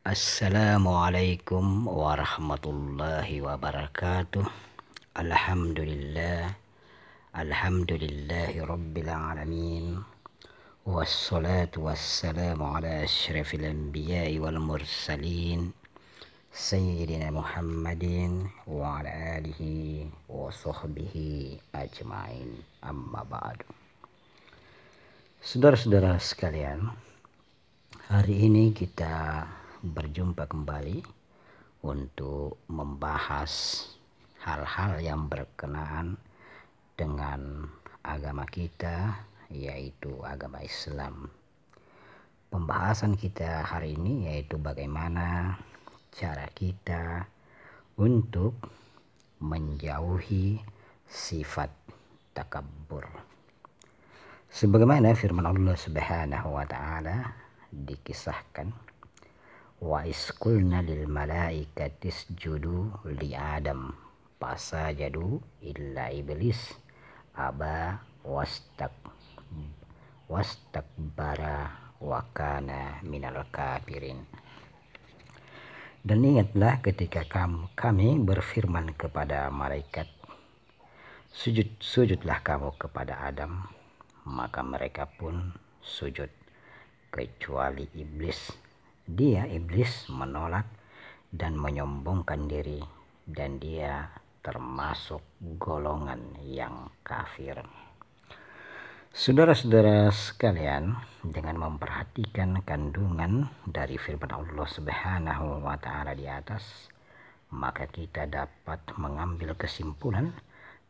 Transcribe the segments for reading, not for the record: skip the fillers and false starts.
Assalamualaikum warahmatullahi wabarakatuh. Alhamdulillah. Alhamdulillahi rabbil alamin. Wassalatu wassalamu ala asyrafil anbiya'i wal mursalin Sayyidina Muhammadin wa ala alihi wa sahbihi ajma'in. Amma ba'du. Saudara-saudara sekalian, hari ini kita berjumpa kembali untuk membahas hal-hal yang berkenaan dengan agama kita, yaitu agama Islam. Pembahasan kita hari ini yaitu bagaimana cara kita untuk menjauhi sifat takabbur. Sebagaimana firman Allah Subhanahu wa taala dikisahkan, wa isqulna lil malaikati isjudu li Adam fasajadu illa iblis aba wastakbara wa kana minal kafirin. Dan ingatlah ketika kami berfirman kepada malaikat, sujudlah kamu kepada Adam, maka mereka pun sujud kecuali iblis. Dia iblis menolak dan menyombongkan diri, dan dia termasuk golongan yang kafir. Saudara-saudara sekalian, dengan memperhatikan kandungan dari firman Allah Subhanahu wa taala di atas, maka kita dapat mengambil kesimpulan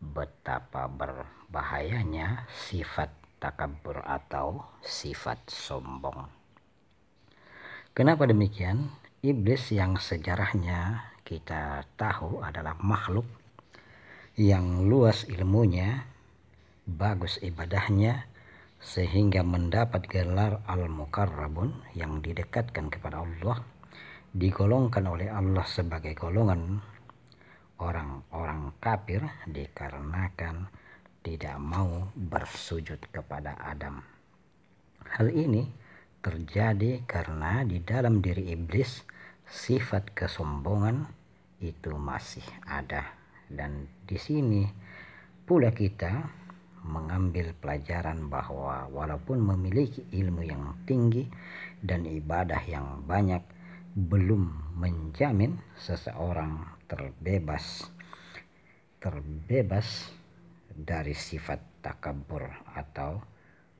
betapa berbahayanya sifat takabbur atau sifat sombong. Kenapa demikian? Iblis yang sejarahnya kita tahu adalah makhluk yang luas ilmunya, bagus ibadahnya, sehingga mendapat gelar al-muqarrabun yang didekatkan kepada Allah, digolongkan oleh Allah sebagai golongan orang-orang kafir dikarenakan tidak mau bersujud kepada Adam. Hal ini terjadi karena di dalam diri iblis sifat kesombongan itu masih ada, dan di sini pula kita mengambil pelajaran bahwa walaupun memiliki ilmu yang tinggi dan ibadah yang banyak, belum menjamin seseorang terbebas dari sifat takabbur atau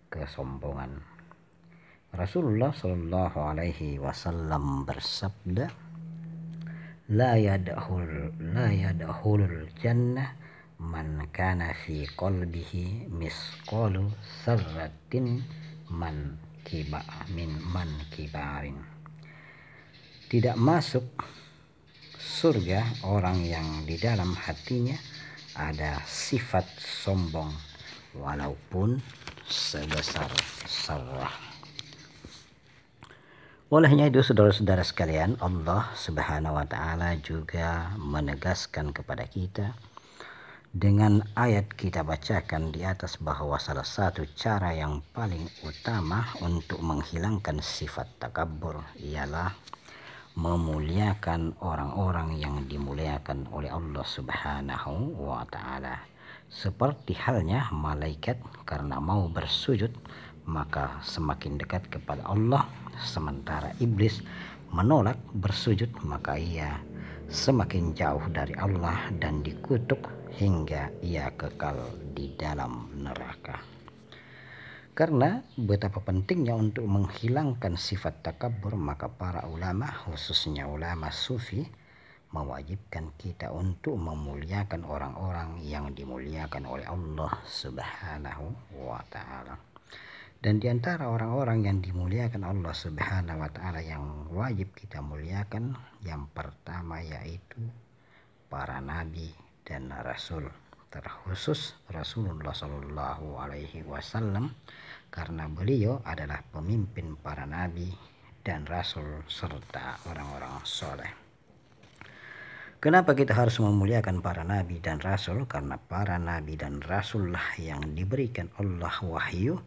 kesombongan. Rasulullah Shallallahu Alaihi Wasallam bersabda, la yadkhulul jannah man kana fi qalbihi misqalu sarratin man kibarin. Tidak masuk surga orang yang di dalam hatinya ada sifat sombong walaupun sebesar zarrah. Olehnya itu, saudara-saudara sekalian, Allah Subhanahu wa taala juga menegaskan kepada kita dengan ayat kita bacakan di atas bahwa salah satu cara yang paling utama untuk menghilangkan sifat takabbur ialah memuliakan orang-orang yang dimuliakan oleh Allah Subhanahu wa taala. Seperti halnya malaikat karena mau bersujud maka semakin dekat kepada Allah, sementara iblis menolak bersujud maka ia semakin jauh dari Allah dan dikutuk hingga ia kekal di dalam neraka. Karena betapa pentingnya untuk menghilangkan sifat takabbur, maka para ulama, khususnya ulama sufi, mewajibkan kita untuk memuliakan orang-orang yang dimuliakan oleh Allah Subhanahu wa taala. Dan di antara orang-orang yang dimuliakan Allah Subhanahu wa taala yang wajib kita muliakan, yang pertama yaitu para nabi dan rasul, terkhusus Rasulullah Shallallahu Alaihi Wasallam, karena beliau adalah pemimpin para nabi dan rasul serta orang-orang soleh. Kenapa kita harus memuliakan para nabi dan rasul? Karena para nabi dan rasullah yang diberikan Allah wahyu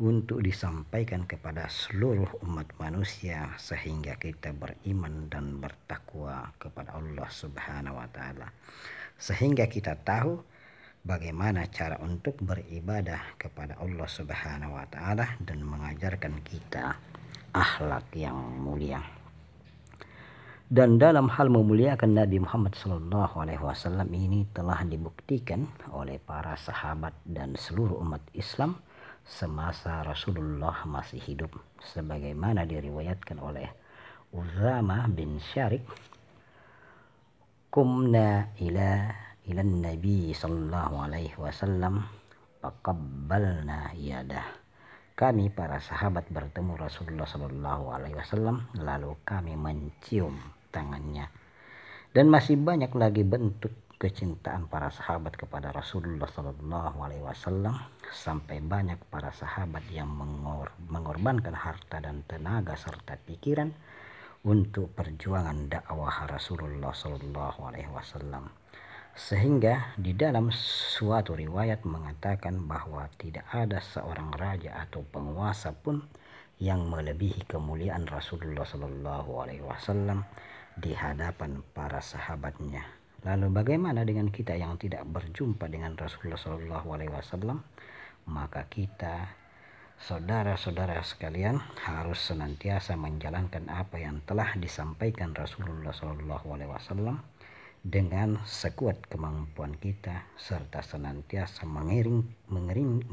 untuk disampaikan kepada seluruh umat manusia sehingga kita beriman dan bertakwa kepada Allah Subhanahu wa taala. Sehingga kita tahu bagaimana cara untuk beribadah kepada Allah Subhanahu wa taala dan mengajarkan kita akhlak yang mulia. Dan dalam hal memuliakan Nabi Muhammad SAW ini telah dibuktikan oleh para sahabat dan seluruh umat Islam semasa Rasulullah masih hidup, sebagaimana diriwayatkan oleh Uzama bin Syarik, "Qumna ila Nabi sallallahu alaihi wasallam faqabbalna yadah." Kami para sahabat bertemu Rasulullah sallallahu alaihi wasallam, lalu kami mencium tangannya. Dan masih banyak lagi bentuk kecintaan para sahabat kepada Rasulullah sallallahu alaihi wasallam, sampai banyak para sahabat yang mengorbankan harta dan tenaga serta pikiran untuk perjuangan dakwah Rasulullah sallallahu alaihi wasallam. Sehingga di dalam suatu riwayat mengatakan bahwa tidak ada seorang raja atau penguasa pun yang melebihi kemuliaan Rasulullah sallallahu alaihi wasallam di hadapan para sahabatnya. Lalu bagaimana dengan kita yang tidak berjumpa dengan Rasulullah sallallahu alaihi wasallam? Maka kita, saudara-saudara sekalian, harus senantiasa menjalankan apa yang telah disampaikan Rasulullah sallallahu alaihi wasallam dengan sekuat kemampuan kita, serta senantiasa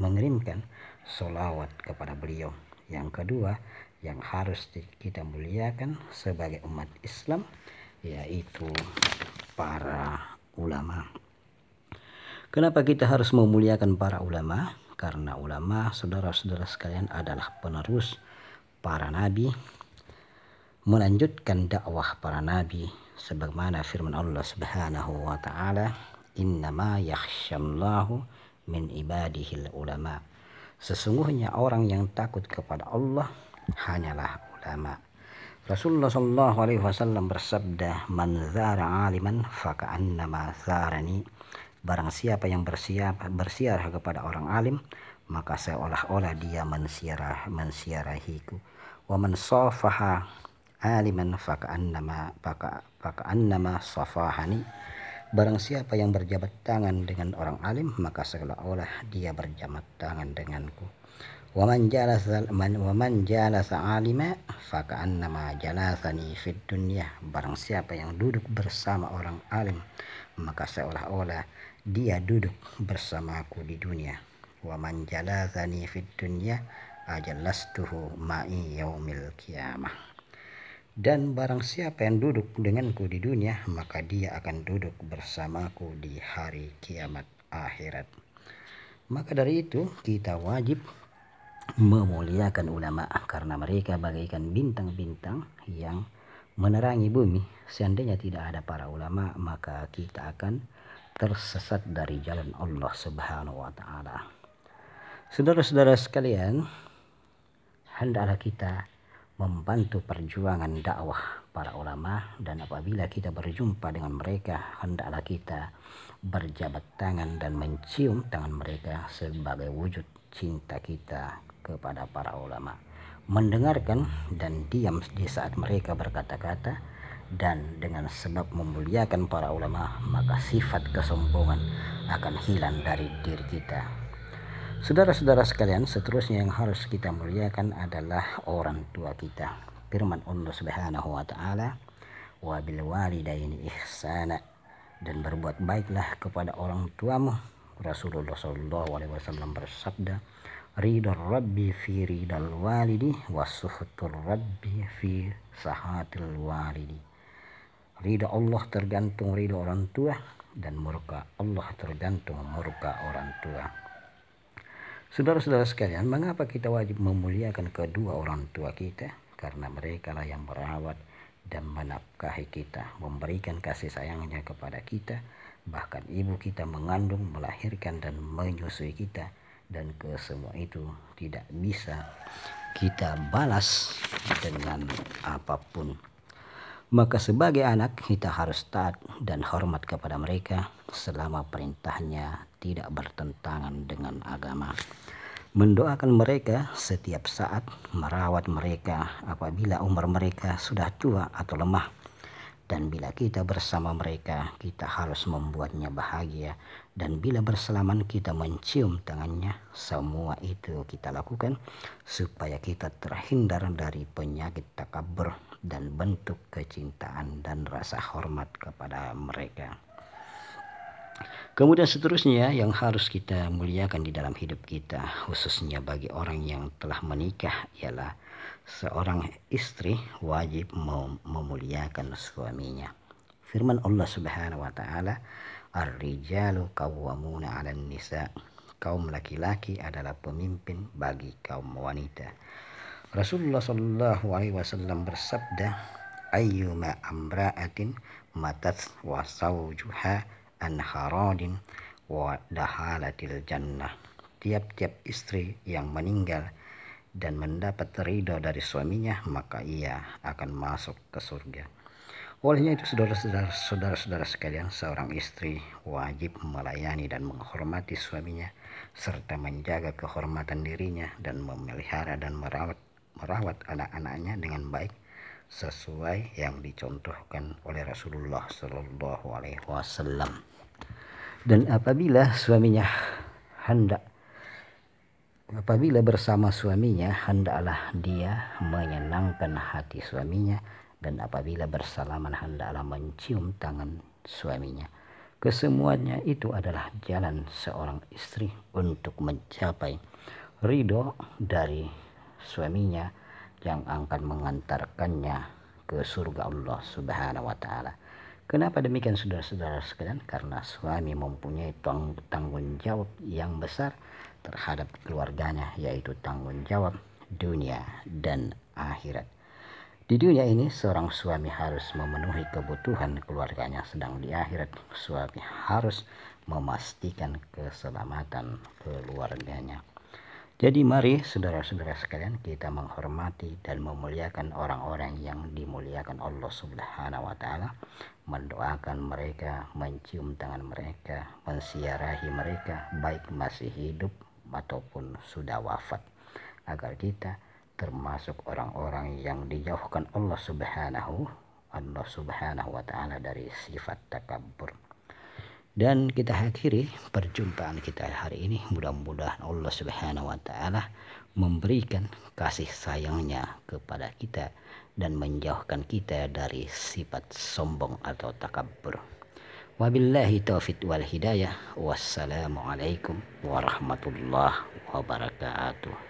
mengirimkan sholawat kepada beliau. Yang kedua yang harus kita muliakan sebagai umat Islam yaitu para ulama. Kenapa kita harus memuliakan para ulama? Karena ulama, saudara-saudara sekalian, adalah penerus para nabi, melanjutkan dakwah para nabi, sebagaimana firman Allah Subhanahu wa taala, "Innama yakhshallahu min ibadihil ulama." Sesungguhnya orang yang takut kepada Allah hanyalah ulama. Rasulullah sallallahu alaihi wasallam bersabda, "Man zara aliman faka'annama zarani." Barang siapa yang bersiarah kepada orang alim, maka seolah-olah dia mensiarahiku. Wa man safaha aliman faka'annama safahani. Barang siapa yang berjabat tangan dengan orang alim, maka seolah-olah dia berjabat tangan denganku. Wa man jalasa alima faka'annama jalasani fid dunya. Barang siapa yang duduk bersama orang alim, maka seolah-olah dia duduk bersamaku di dunia. Wa man jalasani fid dunya ajalastuhu ma'i yaumil qiyamah. Dan barang siapa yang duduk denganku di dunia, maka dia akan duduk bersamaku di hari kiamat akhirat. Maka dari itu kita wajib memuliakan ulama, karena mereka bagaikan bintang-bintang yang menerangi bumi. Seandainya tidak ada para ulama, maka kita akan tersesat dari jalan Allah Subhanahu wa taala. Saudara-saudara sekalian, hendaklah kita membantu perjuangan dakwah para ulama, dan apabila kita berjumpa dengan mereka, hendaklah kita berjabat tangan dan mencium tangan mereka sebagai wujud cinta kita kepada para ulama, mendengarkan dan diam di saat mereka berkata-kata. Dan dengan sebab memuliakan para ulama, maka sifat kesombongan akan hilang dari diri kita. Saudara-saudara sekalian, seterusnya yang harus kita muliakan adalah orang tua kita. Firman Allah Subhanahu wa taala, "Wa bil walidaini ihsana." Dan berbuat baiklah kepada orang tuamu. Rasulullah sallallahu alaihi wasallam bersabda, "Ridha rabbi fi ridal walidi wa sukhtur rabbi fi sahatil walidi." Ridha Allah tergantung ridha orang tua, dan murka Allah tergantung murka orang tua. Saudara-saudara sekalian, mengapa kita wajib memuliakan kedua orang tua kita? Karena mereka lah yang merawat dan menafkahi kita, memberikan kasih sayangnya kepada kita. Bahkan ibu kita mengandung, melahirkan dan menyusui kita, dan kesemua itu tidak bisa kita balas dengan apapun. Maka sebagai anak kita harus taat dan hormat kepada mereka selama perintahnya tidak bertentangan dengan agama. mendoakan mereka setiap saat, merawat mereka apabila umur mereka sudah tua atau lemah. Dan bila kita bersama mereka, kita harus membuatnya bahagia. Dan bila bersalaman, kita mencium tangannya. Semua itu kita lakukan supaya kita terhindar dari penyakit takabur dan bentuk kecintaan dan rasa hormat kepada mereka. Kemudian seterusnya yang harus kita muliakan di dalam hidup kita, khususnya bagi orang yang telah menikah, ialah seorang istri wajib memuliakan suaminya. Firman Allah Subhanahu wa taala, "Ar-rijalu qawwamuna 'alan nisa." Kaum laki-laki adalah pemimpin bagi kaum wanita. Rasulullah sallallahu alaihi wasallam bersabda, "Ayyuma amra'atin matat wa zawjuha an haradin wa dahalatil jannah." Tiap-tiap istri yang meninggal dan mendapat ridho dari suaminya, maka ia akan masuk ke surga. Olehnya itu, saudara-saudara sekalian, seorang istri wajib melayani dan menghormati suaminya serta menjaga kehormatan dirinya dan memelihara dan merawat anak-anaknya dengan baik sesuai yang dicontohkan oleh Rasulullah Shallallahu Alaihi Wasallam. Dan apabila bersama suaminya, hendaklah dia menyenangkan hati suaminya, dan apabila bersalaman hendaklah mencium tangan suaminya. Kesemuanya itu adalah jalan seorang istri untuk mencapai ridho dari suaminya yang akan mengantarkannya ke surga Allah Subhanahu wa taala. Kenapa demikian, saudara-saudara sekalian? Karena suami mempunyai tanggung jawab yang besar terhadap keluarganya, yaitu tanggung jawab dunia dan akhirat. Di dunia ini seorang suami harus memenuhi kebutuhan keluarganya, sedang di akhirat suami harus memastikan keselamatan keluarganya. Jadi mari saudara-saudara sekalian, kita menghormati dan memuliakan orang-orang yang dimuliakan Allah Subhanahu wa taala, mendoakan mereka, mencium tangan mereka, mensiarahi mereka baik masih hidup ataupun sudah wafat, agar kita termasuk orang-orang yang dijauhkan Allah Subhanahu wa taala dari sifat takabur. Dan kita akhiri perjumpaan kita hari ini. Mudah-mudahan Allah Subhanahu wa taala memberikan kasih sayangnya kepada kita dan menjauhkan kita dari sifat sombong atau takabur. Wabillahi taufiq wal hidayah. Wassalamualaikum warahmatullahi wabarakatuh.